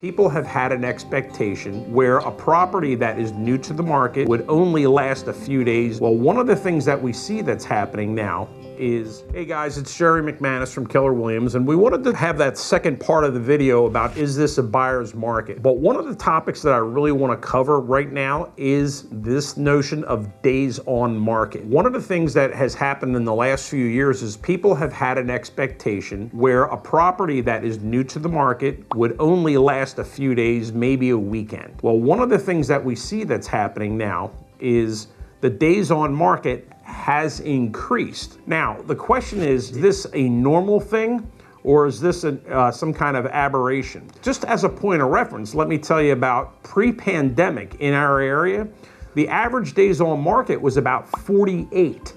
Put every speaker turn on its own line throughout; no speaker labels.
People have had an expectation where a property that is new to the market would only last a few days. Well, one of the things that we see that's happening now is, hey guys, it's Jerry McManus from Keller Williams, and we wanted to have that second part of the video about, is this a buyer's market? But one of the topics that I really want to cover right now is this notion of days on market. One of the things that has happened in the last few years is people have had an expectation where a property that is new to the market would only last a few days, maybe a weekend. Well, one of the things that we see that's happening now is the days on market has increased. Now, the question is this a normal thing, or is this some kind of aberration? Just as a point of reference, let me tell you about pre-pandemic in our area, the average days on market was about 48.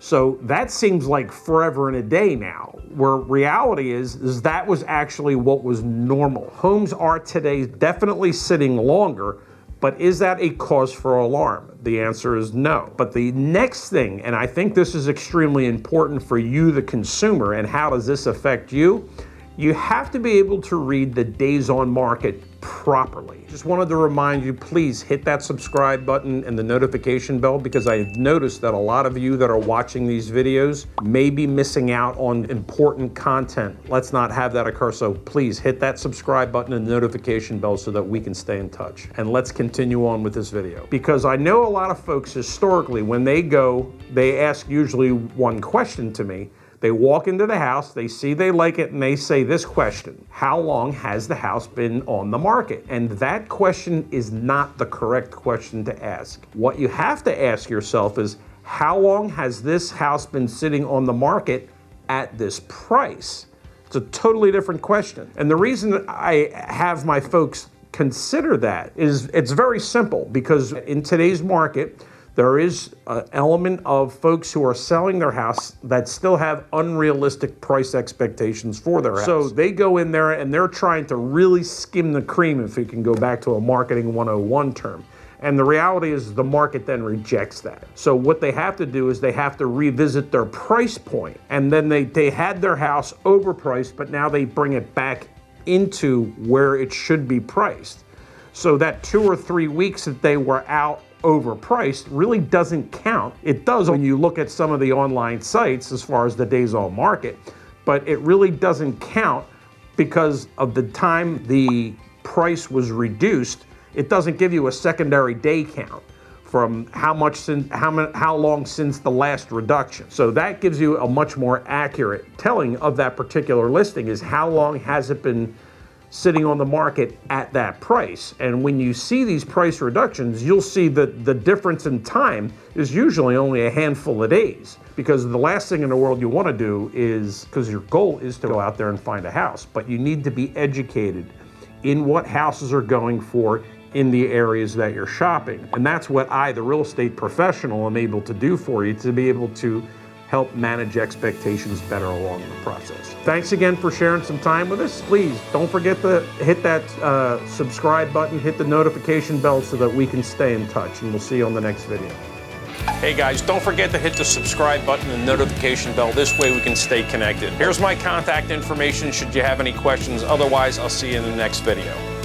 So that seems like forever and a day now, where reality is that was actually what was normal. Homes are today definitely sitting longer, but is that a cause for alarm? The answer is no. But the next thing, and I think this is extremely important for you, the consumer, and how does this affect you? You have to be able to read the days on market properly. Just wanted to remind you, please hit that subscribe button and the notification bell, because I've noticed that a lot of you that are watching these videos may be missing out on important content. Let's not have that occur. So please hit that subscribe button and the notification bell so that we can stay in touch. And let's continue on with this video, because I know a lot of folks historically, when they go, they ask usually one question to me. They walk into the house, they see they like it, and they say this question: how long has the house been on the market? And that question is not the correct question to ask. What you have to ask yourself is, how long has this house been sitting on the market at this price? It's a totally different question. And the reason I have my folks consider that is it's very simple, because in today's market, there is an element of folks who are selling their house that still have unrealistic price expectations for their house. So they go in there and they're trying to really skim the cream, if we can go back to a marketing 101 term. And the reality is the market then rejects that. So what they have to do is they have to revisit their price point. And then they had their house overpriced, but now they bring it back into where it should be priced. So that 2 or 3 weeks that they were out overpriced really doesn't count. It does when you look at some of the online sites as far as the days on market, but it really doesn't count because of the time the price was reduced. It doesn't give you a secondary day count from how long since the last reduction. So that gives you a much more accurate telling of that particular listing, is how long has it been sitting on the market at that price. And when you see these price reductions, you'll see that the difference in time is usually only a handful of days, because the last thing in the world you want to do is, because your goal is to go out there and find a house, but you need to be educated in what houses are going for in the areas that you're shopping. And that's what I, the real estate professional, am able to do for you, to be able to help manage expectations better along the process. Thanks again for sharing some time with us. Please don't forget to hit that subscribe button, hit the notification bell so that we can stay in touch, and we'll see you on the next video. Hey guys, don't forget to hit the subscribe button and notification bell. This way we can stay connected. Here's my contact information should you have any questions. Otherwise, I'll see you in the next video.